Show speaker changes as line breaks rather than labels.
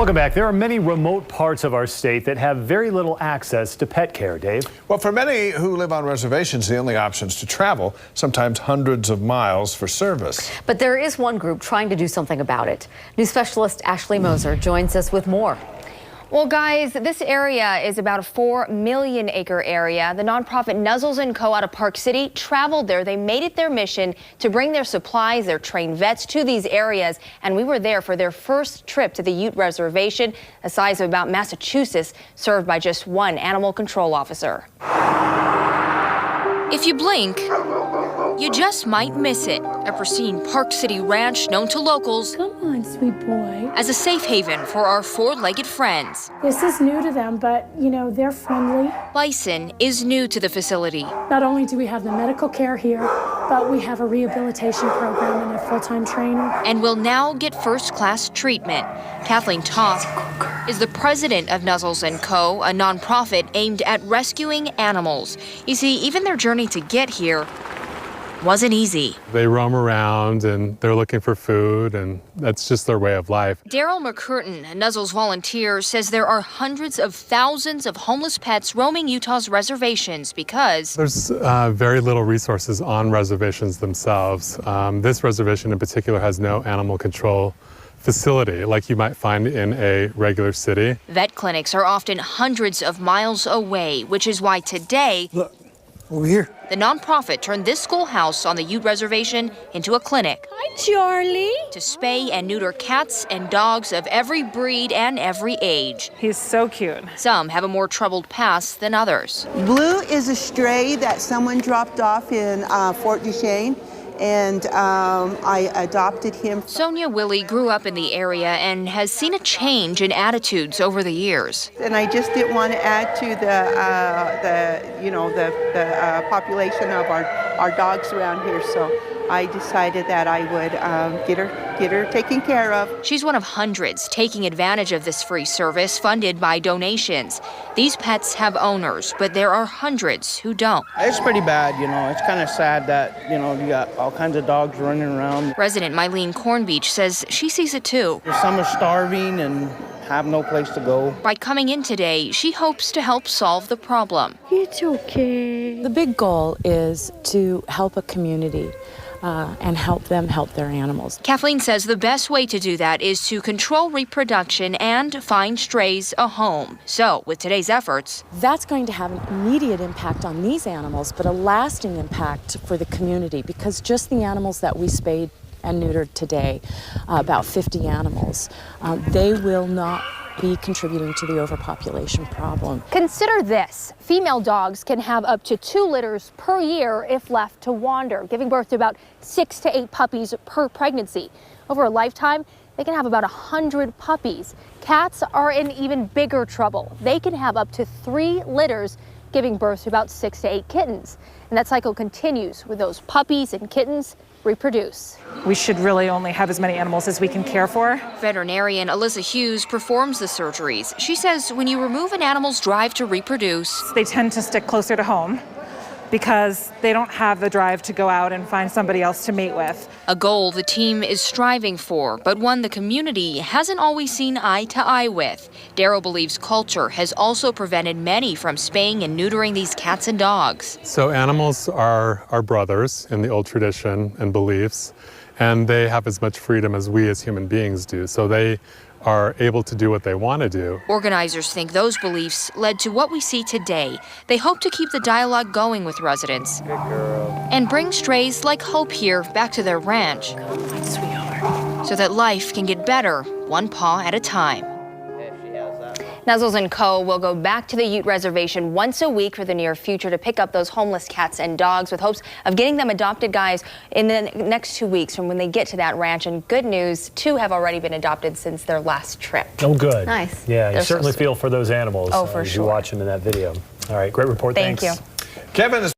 Welcome back. There are many remote parts of our state that have very little access to pet care, Dave.
Well, for many who live on reservations, the only option is to travel, sometimes hundreds of miles for service.
But there is one group trying to do something about it. New Specialist Ashley Moser joins us with more.
Well, guys, this area is about a 4 million acre area. The nonprofit Nuzzles & Co. out of Park City traveled there. They made it their mission to bring their supplies, their trained vets to these areas. And we were there for their first trip to the Ute Reservation, the size of about Massachusetts, served by just one animal control officer.
If you blink, you just might miss it. A pristine Park City ranch known to locals
Come on, sweet boy.
as a safe haven for our four-legged friends.
This is new to them, but, you know, they're friendly.
Bison is new to the facility.
Not only do we have the medical care here, but we have a rehabilitation program and a full-time trainer.
And will now get first-class treatment. Kathleen Toth is the president of Nuzzles & Co., a nonprofit aimed at rescuing animals. You see, even their journey to get here wasn't easy.
They roam around and they're looking for food, and that's just their way of life.
Daryl McCurtain, a Nuzzles volunteer, says there are hundreds of thousands of homeless pets roaming Utah's reservations because
There's very little resources on reservations themselves. This reservation in particular has no animal control facility like you might find in a regular city.
vet clinics are often hundreds of miles away, which is why today,
Look, over here.
the nonprofit turned this schoolhouse on the Ute Reservation into a clinic
Hi, Charlie.
to spay and neuter cats and dogs of every breed and every age.
He's so cute.
Some have a more troubled past than others.
Blue is a stray that someone dropped off in Fort Duchesne, and I adopted him.
Sonia Willie grew up in the area and has seen a change in attitudes over the years.
And I just didn't want to add to the population of our dogs around here, so I decided that I would get her taken care of.
She's one of hundreds taking advantage of this free service funded by donations. These pets have owners, but there are hundreds who don't.
It's pretty bad, you know. It's kind of sad that, you know, you got all kinds of dogs running around.
Resident Mylene Cornbeach says she sees it too.
Some are starving and have no place to go.
By coming in today, she hopes to help solve the problem.
It's okay.
The big goal is to help a community and help them help their animals.
Kathleen says the best way to do that is to control reproduction and find strays a home. So, with today's efforts,
That's going to have an immediate impact on these animals, but a lasting impact for the community, because just the animals that we spayed and neutered today, about 50 animals, they will not be contributing to the overpopulation problem.
Consider this. Female dogs can have up to 2 litters per year if left to wander, giving birth to about 6 to 8 puppies per pregnancy. Over a lifetime, they can have about 100 puppies. Cats are in even bigger trouble. They can have up to 3 litters, giving birth to about 6 to 8 kittens. And that cycle continues with those puppies and kittens reproduce.
We should really only have as many animals as we can care for.
veterinarian Alyssa Hughes performs the surgeries. She says when you remove an animal's drive to reproduce,
They tend to stick closer to home because they don't have the drive to go out and find somebody else to mate with.
a goal the team is striving for, but one the community hasn't always seen eye to eye with. Daryl believes culture has also prevented many from spaying and neutering these cats and dogs.
So animals are our brothers in the old tradition and beliefs, and they have as much freedom as we as human beings do. So they are able to do what they want to do.
Organizers think those beliefs led to what we see today. They hope to keep the dialogue going with residents and bring strays like Hope here back to their ranch so that life can get better one paw at a time.
Nuzzles & Co. will go back to the Ute Reservation once a week for the near future to pick up those homeless cats and dogs with hopes of getting them adopted, guys, in the next 2 weeks from when they get to that ranch. And good news, 2 have already been adopted since their last trip.
Oh, good.
Nice.
Yeah, you
They're so
certainly
sweet.
feel for those animals
Oh, for
as
sure.
you watch them in that video. All right, great report.
Thank
Thanks.
you.
Kevin is